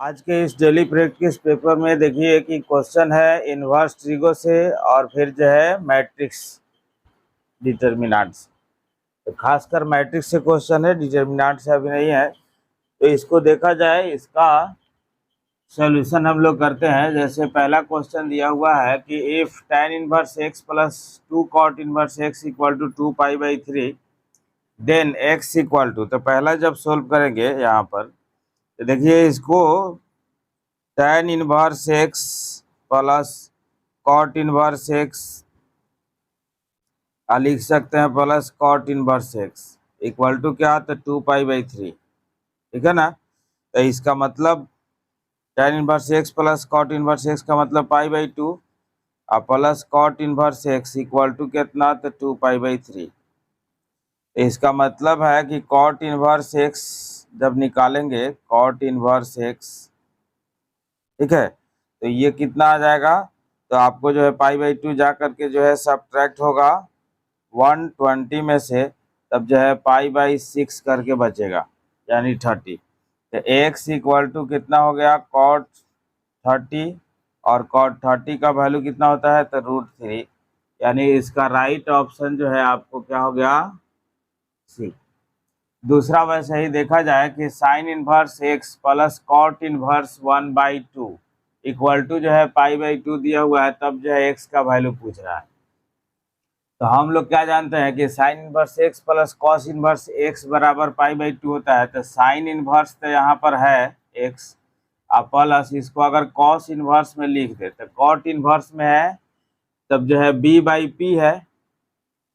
आज के इस डेली प्रैक्टिस पेपर में देखिए कि क्वेश्चन है इन्वर्स ट्रिगो से और फिर जो है मैट्रिक्स डिटर्मिनेंट से। तो खासकर मैट्रिक्स से क्वेश्चन है, डिटर्मिनेंट से अभी नहीं है। तो इसको देखा जाए, इसका सॉल्यूशन हम लोग करते हैं। जैसे पहला क्वेश्चन दिया हुआ है कि if tan inverse x plus 2 cot inverse x equal to 2π/3 then x equal to, तो पहला जब सोल्व करेंगे यहाँ पर तो देखिए इसको tan inverse x plus cot inverse x लिख सकते हैं plus cot inverse x equal to क्या, तो 2π/3। ठीक है ना। तो इसका मतलब tan inverse x plus cot inverse x का मतलब π/2 और plus cot inverse x equal to कितना, तो 2π/3। इसका मतलब है कि कॉट इनवर्स x जब निकालेंगे कॉट इनवर्स x, ठीक है, तो ये कितना आ जाएगा, तो आपको जो है π/2 जा करके जो है सब्ट्रैक्ट होगा 120 में से, तब जो है π/6 करके बचेगा यानी 30। तो x इक्वल टू कितना हो गया, cot 30, और cot 30 का वैल्यू कितना होता है, तो √3। यानी इसका राइट ऑप्शन जो है आपको क्या हो गया, सी। दूसरा वैसे ही देखा जाए कि sine inverse x plus cot inverse 1/2 equal to जो है π/2 दिया हुआ है, तब जो है x का वैल्यू पूछ रहा है। तो हम लोग क्या जानते हैं कि sine inverse x plus cos inverse x बराबर π/2 होता है। तो साइन इनवर्स तो यहाँ पर है x, और प्लस इसको अगर कॉस इनवर्स में लिख दे तो कॉट इनवर्स में है, तब जो है b/p है,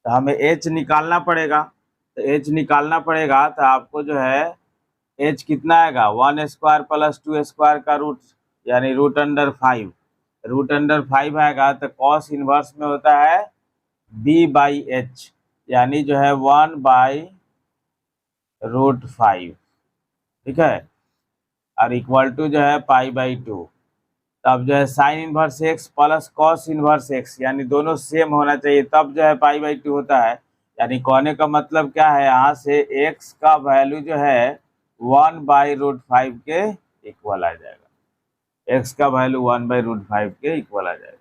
तो हमें h निकालना पड़ेगा। तो h निकालना पड़ेगा तो आपको जो है h कितना आएगा, 1² प्लस 2² का रूट, यानी √5। √5 आएगा तो कॉस इनवर्स में होता है b/h, यानी जो है 1/√5। ठीक है, और इक्वल टू जो है π/2। तब जो है sign inverse x plus cos inverse x, यानी दोनों सेम होना चाहिए, तब जो है π/2 होता है। यानी कहने का मतलब क्या है, यहाँ से x का वैल्यू जो है 1/√5 के इक्वल आ जाएगा। x का वैल्यू 1/√5 के इक्वल आ जाएगा।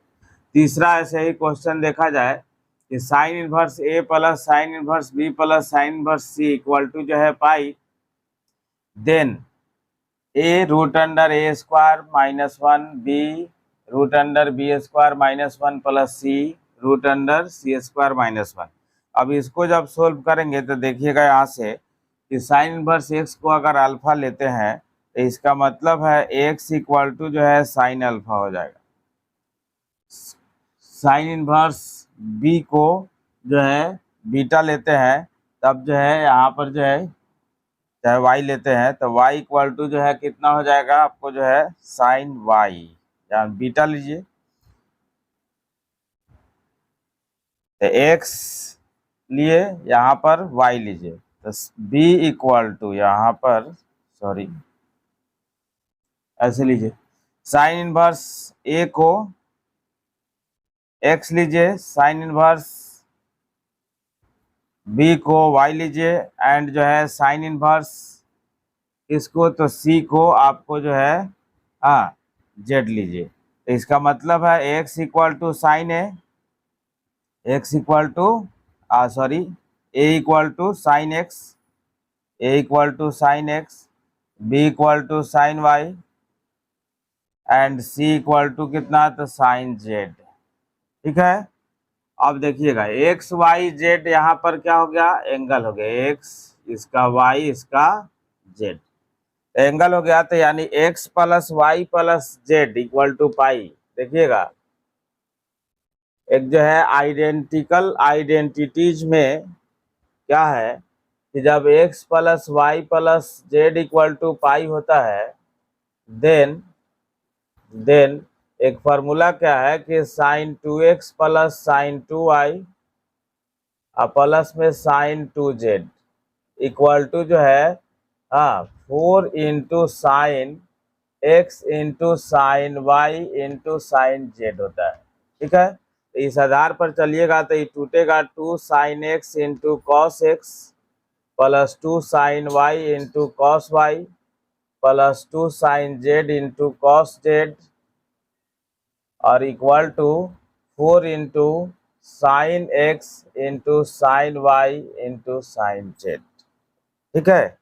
तीसरा ऐसे ही क्वेश्चन देखा जाए कि sine inverse a plus sine inverse b plus sine inverse c equal to जो है pi, then a √a² -1 b √b² -1 plus c √c² -1। अब इसको जब सोल्व करेंगे तो देखिएगा यहाँ से कि साइन इनवर्स x को अगर अल्फा लेते हैं तो इसका मतलब है x इक्वल टू जो है साइन अल्फा हो जाएगा। साइन इनवर्स b को जो है बीटा लेते हैं, तब जो है यहाँ पर जो है चाहे y लेते हैं तो y इक्वल टू जो है कितना हो जाएगा, आपको जो है साइन y, या बीटा लीजिए तो x लिए, यहाँ पर y लीजिए, तो b इक्वल टू यहाँ पर, सॉरी ऐसे लीजिए, साइन इनवर्स a को x लीजिए, साइन इनवर्स b को y लीजिए, एंड जो है साइन इनवर्स इसको तो c को आपको जो है z लीजिए। तो इसका मतलब है x equal to sine a, x equal to sorry a equal to sine x, a equal to sine x, b equal to sine y, and c equal to कितना, तो साइन z। ठीक है, अब देखिएगा एक्स वाई जेड यहाँ पर क्या हो गया, एंगल हो गया, एक्स इसका वाई इसका जेड एंगल हो गया। तो यानी x plus y plus z equal to pi. देखिएगा एक जो है आइडेंटिकल आइडेंटिटीज में क्या है कि जब x plus y plus z equal to pi होता है, देन एक फार्मूला क्या है कि sign 2x plus sign 2y और प्लस में साइन 2z इक्वल टू जो है 4 into sign x into sine y into sine z होता है। ठीक है, तो इस आधार पर चलिएगा तो ये टूटेगा 2 sine x into cos x plus 2 sine y into cos y plus 2 sine z into cos z और equal to 4 into sine x into sine y into sine z. ठीक है,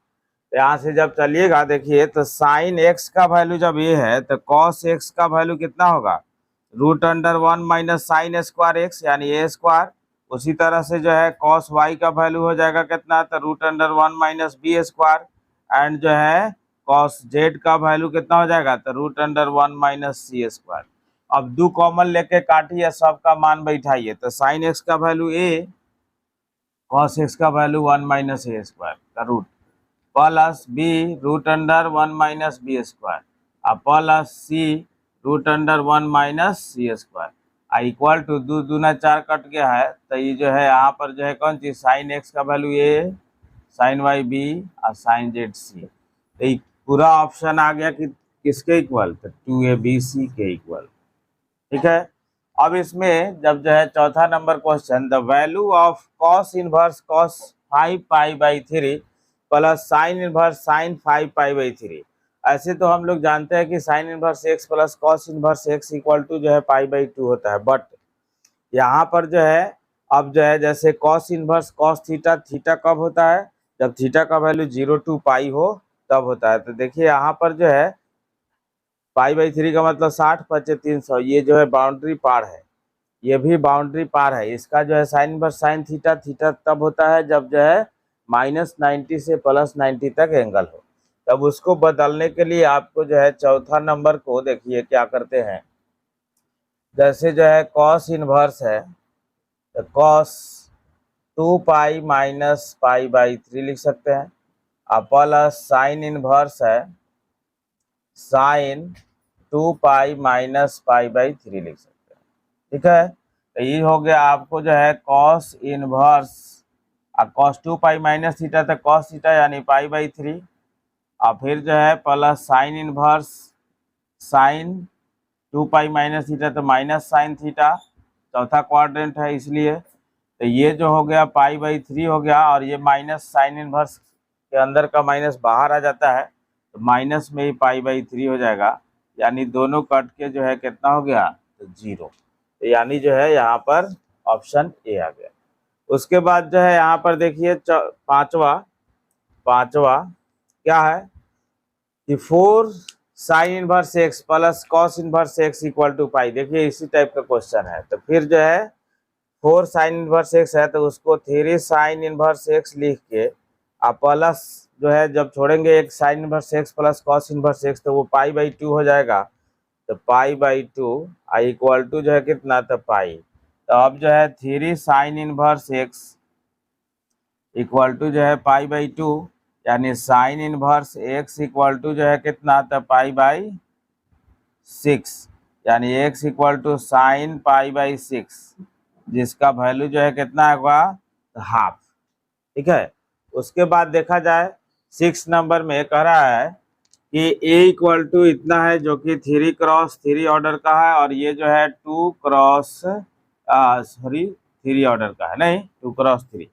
यहाँ से जब चलिएगा देखिए तो साइन एक्स का वैल्यू जब ये है तो कॉस एक्स का वैल्यू कितना होगा, root under 1 minus sine square x यानी ए स्क्वायर। उसी तरह से जो है कॉस वाई का वैल्यू हो जाएगा कितना, तो root under 1 minus b square. And जो है कॉस जेड का वैल्यू कितना हो जाएगा, तो root under 1 minus c square. अब दो कॉमन लेके काटिए, सबका मान बैठाइए, तो साइन एक्स का वैल्यू ए, कॉस एक्स का वैल्यू 1 माइनस ए स्क्वायर का root, plus b root under 1 minus b square और plus c root under 1 minus c square equal to दो दूना 4 कट गया है, तो ये जो है यहाँ पर जो है कौन चीज, साइन एक्स का वैल्यू ए, साइन वाई बी और साइन जेड सी। तो ये पूरा ऑप्शन आ गया कि किसके इक्वल, तो 2abc के इक्वल। ठीक है, अब इसमें जब जो है चौथा number question, the value of cos inverse cos 5 pi by 3 plus sine inverse sine 5 pi by 3। ऐसे तो हम लोग जानते हैं कि sine inverse x plus cos inverse x equal to जो है पाई बाई 2 होता है, बट यहाँ पर जो है अब जो है जैसे cos inverse cos theta, theta कब होता है, जब थीटा का वैल्यू 0 टू पाई हो तब होता है। तो देखिए यहाँ पर जो है पाई बाई 3 का मतलब 60 पचे 300, ये जो है बाउंड्री पार है, ये भी बाउंड्री पार है। इसका जो है sign inverse sine theta, theta तब होता है जब जो है -90 से +90 तक एंगल हो। तब उसको बदलने के लिए आपको जो है चौथा नंबर को देखिए क्या करते हैं, जैसे जो है कॉस इनवर्स है तो cos 2 pi minus pi by 3 लिख सकते हैं, और प्लस साइन इनवर्स है sine 2 pi minus pi by 3 लिख सकते हैं। ठीक है, तो ये हो गया आपको जो है cos inverse cos 2 pi minus theta, तो कॉस थीटा यानी पाई बाई 3, और फिर जो है plus sine inverse sign 2 pi minus theta तो माइनस साइन थीटा, चौथा क्वाड्रेंट है इसलिए, तो ये जो हो गया पाई बाई 3 हो गया, और ये माइनस साइन इनवर्स के अंदर का माइनस बाहर आ जाता है, तो माइनस में ही पाई बाई 3 हो जाएगा, यानी दोनों कट के जो है कितना हो गया, तो 0। तो यानी जो है यहाँ पर ऑप्शन ए आ गया। उसके बाद जो है यहाँ पर देखिए पांचवा क्या है कि 4 sine inverse x plus cos inverse x equal to pi. देखिए इसी टाइप का क्वेश्चन है, तो फिर जो है 4 साइन इनवर्स एक्स है तो उसको 3 साइन इनवर्स एक्स लिख के आप प्लस जो है जब छोड़ेंगे एक sign inverse x plus cos inverse x तो वो पाई बाई 2 हो जाएगा, तो पाई बाई 2 इक्वल टू जो है कितना, तो पाई। तो अब जो है 3 sine inverse x equal to जो है पाई बाई 2, यानी sine inverse x equal to जो है कितना, तो पाई बाई 6, यानी x equal to sine pi by 6, जिसका वैल्यू जो है कितना होगा, हाफ। ठीक है, उसके बाद देखा जाए 6 नंबर में कह रहा है कि ए इक्वल टू इतना है जो कि 3 क्रॉस 3 ऑर्डर का है, और ये जो है 2 क्रॉस 3 ऑर्डर का है, नहीं 2 क्रॉस 3,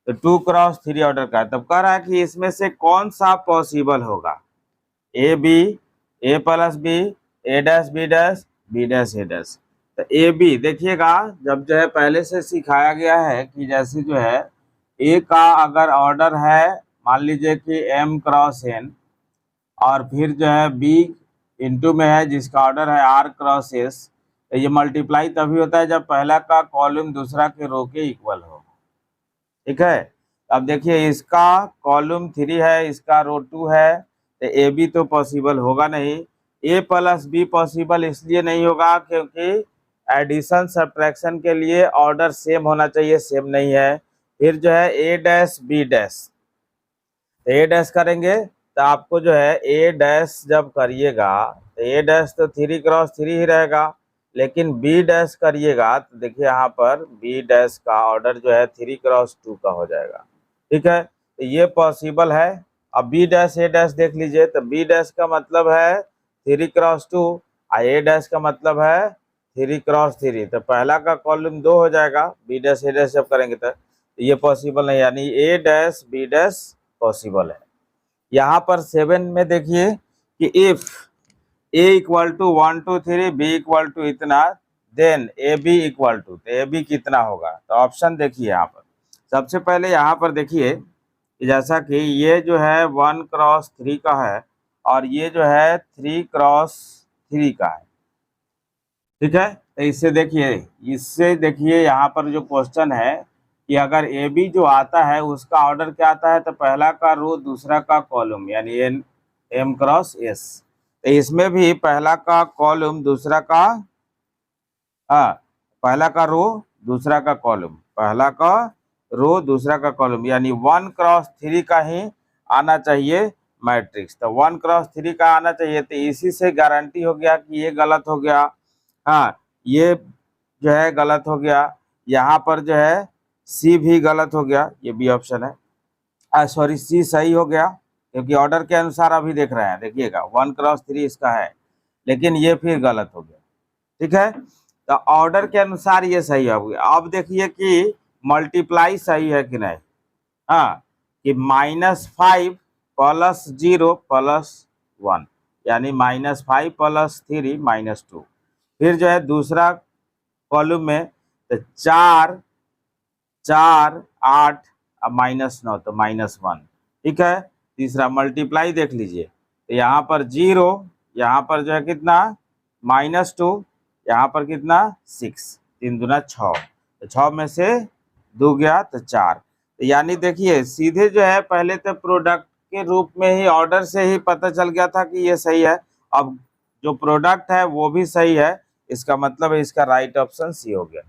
तो 2 क्रॉस 3 ऑर्डर का है। तब कह रहा है कि इसमें से कौन सा पॉसिबल होगा, a b, a plus b, a dash b dash, b dash a dash. तो ए बी देखिएगा, जब जो है पहले से सिखाया गया है कि जैसे जो है ए का अगर ऑर्डर है मान लीजिए कि m क्रॉस n, और फिर जो है बी इंटू में है जिसका ऑर्डर है r क्रॉस s, तो ये मल्टीप्लाई तभी होता है जब पहला का कॉलम दूसरा के रो के इक्वल हो। ठीक है, अब देखिए इसका कॉलम 3 है, इसका रो 2 है, तो ए बी तो पॉसिबल होगा नहीं। ए प्लस बी पॉसिबल इसलिए नहीं होगा क्योंकि एडिशन सब्ट्रैक्शन के लिए ऑर्डर सेम होना चाहिए, सेम नहीं है। फिर जो है ए डैश बी डैश, तो ए डैश करेंगे तो आपको जो है ए डैश जब करिएगा तो ए डैश तो 3 क्रॉस 3 ही रहेगा, लेकिन बी डैश करिएगा तो देखिए यहाँ पर बी डैश का ऑर्डर जो है 3 क्रॉस 2 का हो जाएगा। ठीक है, तो ये पॉसिबल है। अब बी डैश ए डैश देख लीजिए, तो बी डैश का मतलब है 3 क्रॉस 2 और ए डैश का मतलब है 3 क्रॉस 3, तो पहला का कॉलम 2 हो जाएगा, बी डैश ए डैश जब करेंगे तो ये पॉसिबल नहीं, यानी a dash b dash possible है। यहाँ पर 7 में देखिए कि if a equal to 1 2 3 b equal to इतना, then a b equal to, तो ए बी कितना होगा। तो ऑप्शन देखिए यहाँ पर, सबसे पहले यहाँ पर देखिए कि जैसा कि ये जो है 1 क्रॉस 3 का है और ये जो है 3 क्रॉस 3 का है, ठीक है। तो इससे देखिए यहाँ पर जो क्वेश्चन है कि अगर ए बी जो आता है उसका ऑर्डर क्या आता है, तो पहला का रो दूसरा का कॉलम, यानी एन एम क्रॉस एस। तो इसमें भी पहला का कॉलम दूसरा का, हाँ, पहला का रो दूसरा का कॉलम, पहला का रो दूसरा का कॉलम, यानी 1 क्रॉस 3 का ही आना चाहिए मैट्रिक्स। तो 1 क्रॉस 3 का आना चाहिए, तो इसी से गारंटी हो गया कि ये गलत हो गया, हाँ, ये जो है गलत हो गया, यहाँ पर जो है सी भी गलत हो गया, ये बी ऑप्शन है, सॉरी सी सही हो गया, क्योंकि ऑर्डर के अनुसार अभी देख रहे हैं, देखिएगा 1 क्रॉस 3 इसका है, लेकिन ये फिर गलत हो गया, ठीक है। तो ऑर्डर के अनुसार ये सही हो गया। अब देखिए कि मल्टीप्लाई सही है कि नहीं, हाँ, कि -5 प्लस 0 प्लस 1, यानी -5 प्लस 3 -2। फिर जो है दूसरा कॉलम में तो 4 4 8 और -9 तो -1, ठीक है। तीसरा मल्टीप्लाई देख लीजिए, तो यहाँ पर 0, यहाँ पर जो है कितना -2, यहाँ पर कितना 6, 3 दूना 6, तो 6 में से 2 गया तो 4। तो यानी देखिए सीधे जो है पहले तो प्रोडक्ट के रूप में ही ऑर्डर से ही पता चल गया था कि ये सही है। अब जो प्रोडक्ट है वो भी सही है, इसका मतलब है इसका राइट ऑप्शन सी हो गया।